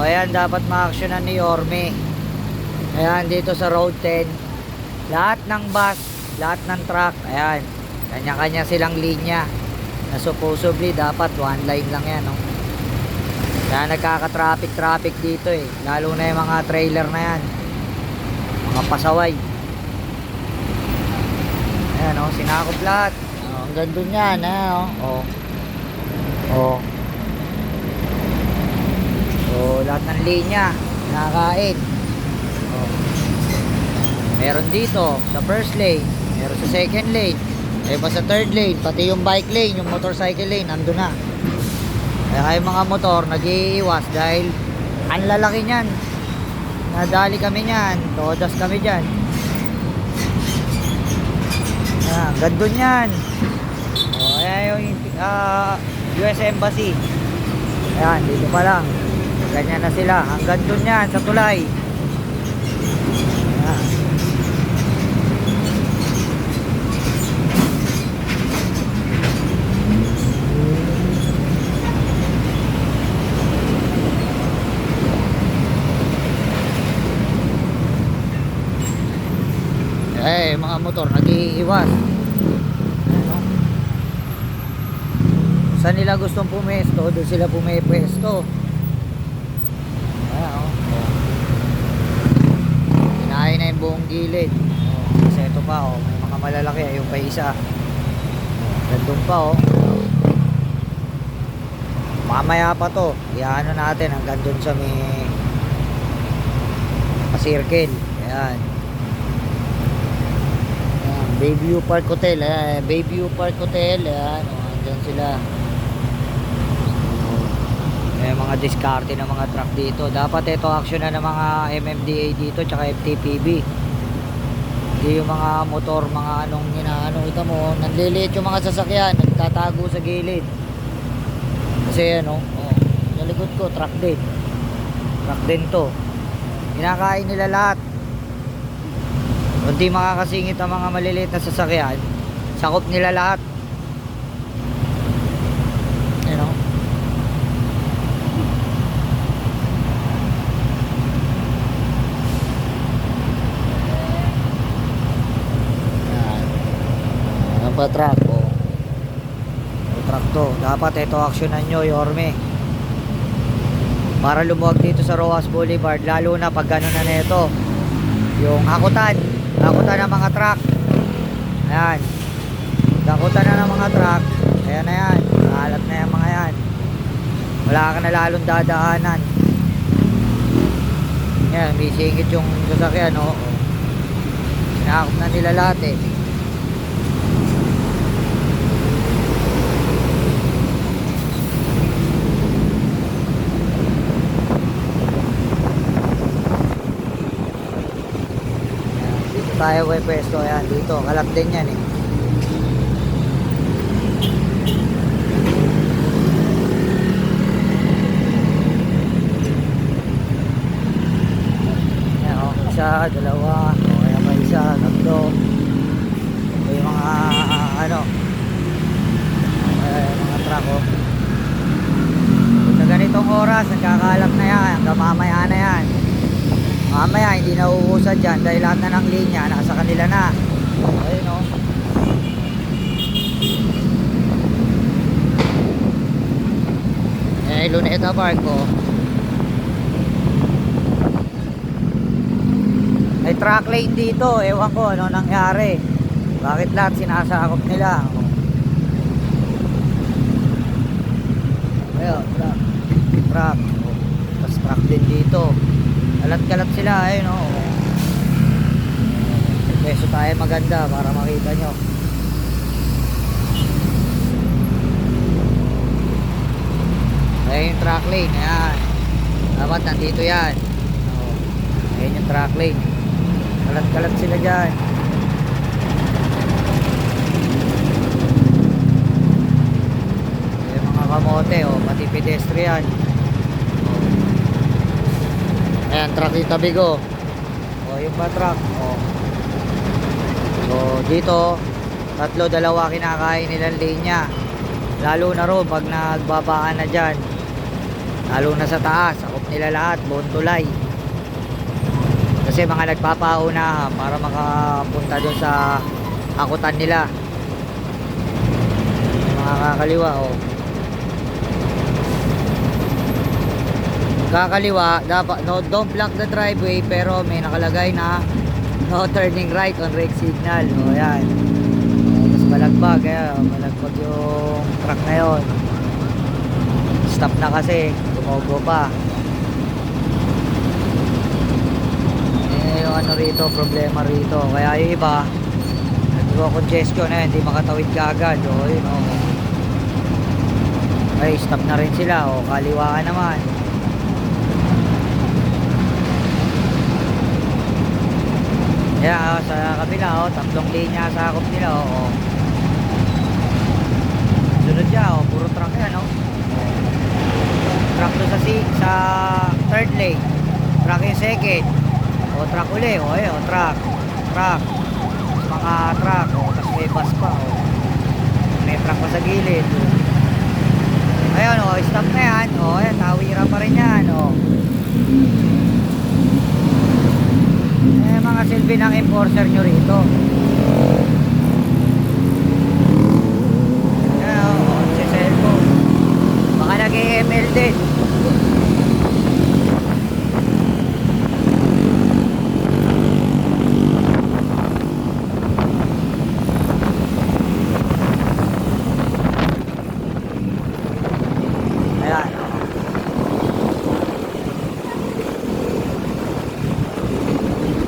ayan, dapat ma-actionan ni Yorme. Ayan, dito sa Road 10, lahat ng bus, lahat ng truck, ayan, kanya-kanya silang linya na supposedly dapat one line lang yan, no? Kaya nagkaka-traffic dito eh, lalo na yung mga trailer na yan, mga pasaway. Ayan, oh, sinakop lahat. Oh, hanggang dun yan, oh. Oh. Oh, lahat ng linya nakakain. Oh. Meron dito sa first lane, meron sa second lane, meron pa sa third lane, pati yung bike lane, yung motorcycle lane, nandun na. Kaya yung mga motor nag-iiwas dahil ang lalaki niyan. Nadali kami niyan, todas kami dyan. Ayan, gandun yan. O, ayan yung US Embassy. Ayan, dito pa lang. Ganyan na sila, hanggang dun yan sa tulay. Ayan. Mga motor nag-iiwas. Ano? Saan nila gustong pumesto, doon sila pumepwesto. Ayan, oh. Kinain na yung buong gilid. Kasi ito pa, oh, may mga malalaki, yung pa isa. Gandun pa, oh. Mamaya pa to, iano natin hanggang dun sa may pa-circle. Ayan. Bayview Park Hotel, Bayview Park Hotel, ayan, andyan sila. May mga diskarte ng mga truck dito. Dapat ito action na ng mga MMDA dito tsaka FTPB. Hindi yung mga motor, mga anong inaano, ito mo, nanliliit yung mga sasakyan, nagtatago sa gilid. Kasi ano, oh, sa likod ko, truck din. Truck din to. Kinakain nila lahat. Kung di makakasingit ang mga maliliit na sasakyan, sakop nila lahat. You know? Yan. Ang pa truck, oh. Truck to. Dapat ito aksyonan nyo, Yorme. Para lumuwag dito sa Rojas Boulevard, lalo na pag gano'n na nito. Yung hakutan ng mga truck. Ayan, hakutan na ng mga truck. Ayan na yan, alat na yung mga yan. Wala ka na lalong dadaanan. Ayan, may singit yung sasakyan, oh. Sinakop na nila lahat eh. Tayo may pwesto, ayan, dito kalap din yan eh. Ayan, oh, isa, dalawa, o kaya pa isa, tatlo. Ito yung mga ano, mga truck, oh. Sa ganitong oras nagkakalap na yan hanggang mamaya na yan. Mamaya hindi na uusad dyan dahil lahat na ng linya nasa kanila na. Ayun, o. Luneta Park, o. May truck lane dito. Ewan ko ano nangyari. Bakit lahat sinasakop nila? Ayun, truck. Truck. Tapos truck din dito. Kalat-kalat sila, ayun, oh. Peso tayo maganda para makita nyo. Ayun yung truck lane, ayan. Dapat nandito yan. Oh. Ayun yung truck lane. Kalat-kalat sila dyan. Ayun mga kamote, oh, pati pedestrian. Ayan, truck dito tabi ko. O, yung pa truck. O. So, dito, tatlo, dalawa kinakain nilang linya. Lalo na ro pag nagbabaan na dyan. Lalo na sa taas, sakop nila lahat, buong tulay. Kasi mga nagpapauna para makapunta doon sa akutan nila. Mga kakaliwa, oh. Kakaliwa, dapat no, don't block the driveway, pero may nakalagay na no turning right on red signal. O yan. Tapos balagbag, balagbag yung truck na yun. Stop na kasi, gumogo pa. Yung ano rito, problema rito. Kaya yung iba, nagko-congestion na, hindi makatawid kaagad. O yun, o. Ay, stop na rin sila. O, kaliwaan naman. Kaya sa kabila, tatlong linya sa sakop nila. O. Sunod siya, puro truck yan. Truck doon sa third lane. Truck yung second. O truck uli, ayun, truck, mga truck, tapos may bus pa, may truck pa sa gilid, ayun, stop na yan, ayun, tawira pa rin yan, mga silbi ng enforcer nyo rito. Ayan, si cellphone, baka nag-EML din.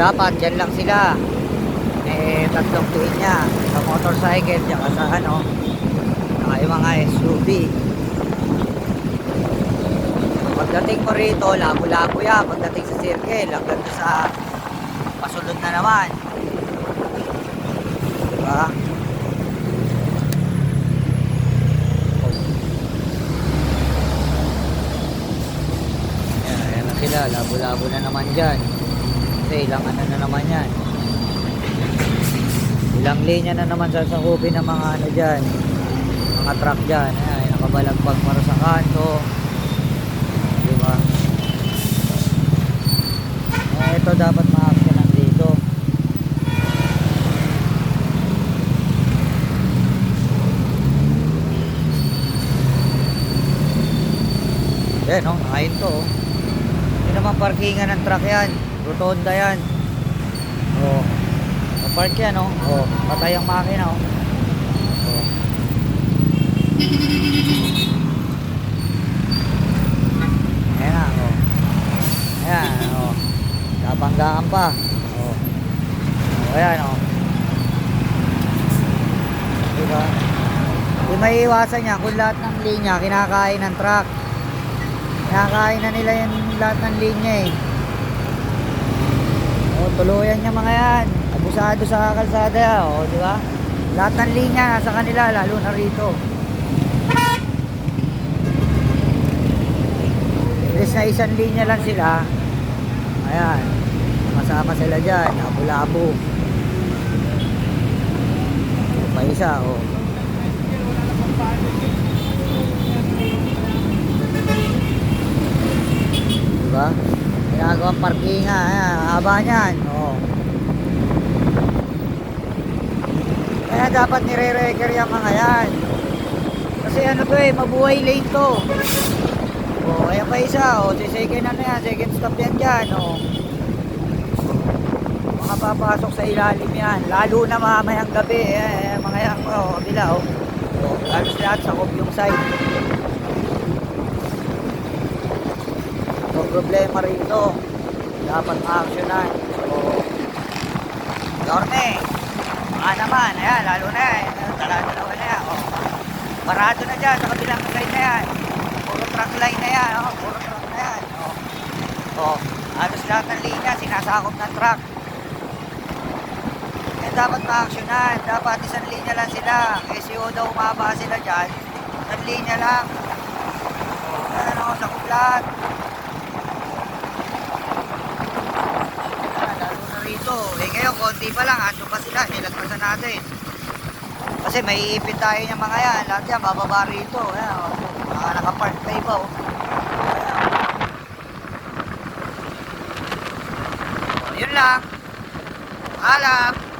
Dapat dyan lang sila, tatlong linya sa motorcycle tsaka sa saka yung mga SUV. Pagdating mo rito, labo-labo yan. Pagdating sa circle, hanggang sa pasunod na naman, diba? Ayan na sila, labo-labo na naman dyan. Ilang ano na naman yan, ilang linya na naman sasakupin ng mga dyan, mga truck dyan. Ay, nakabalagbag para sa kanto, diba? Ito dapat ma-actionan dito. Yan nakain to, hindi naman parkingan ng truck yan, rotonda yan. Park yan, patay ang makina, ayan na, ayan, nabanggaan pa, ayan, diba? Hindi may iwasan yan kung lahat ng linya kinakain ng truck. Kinakain na nila yung lahat ng linya tuluyan niya mga yan, abusado sa kalsada, di ba? Lahat ng linya nasa kanila, lalo na rito. Imbes na isang linya lang sila, ayan, masama sila dyan, labo-labo. Pa isa, diba? Ginagawang parkinga, haba niyan, kaya dapat nire-reker yung mga yan, kasi mabuhay lane to. Kaya pa isa, second yan, second stop yan dyan, makapapasok sa ilalim yan, lalo na mamayang gabi, mga yan, kabila, halos lahat sakop yung side. Problema rito, dapat ma-actionan. Dorme, naman, ayan, lalo na dalawa na yan, parado na dyan sa kabilang side na yan, puro truck line na yan, puro truck na yan, halos lahat ng linya sinasakop ng truck. Dapat ma-actionan, dapat isang linya lang sila, SEO daw umaba sila dyan, isang linya lang, sakop lahat. Ngayon konti pa lang, aso pa sila, nilagpasan natin kasi may iipit tayo ng mga yan, lahat yan bababa rito, nakapark pa iba, Yun lang. Alam.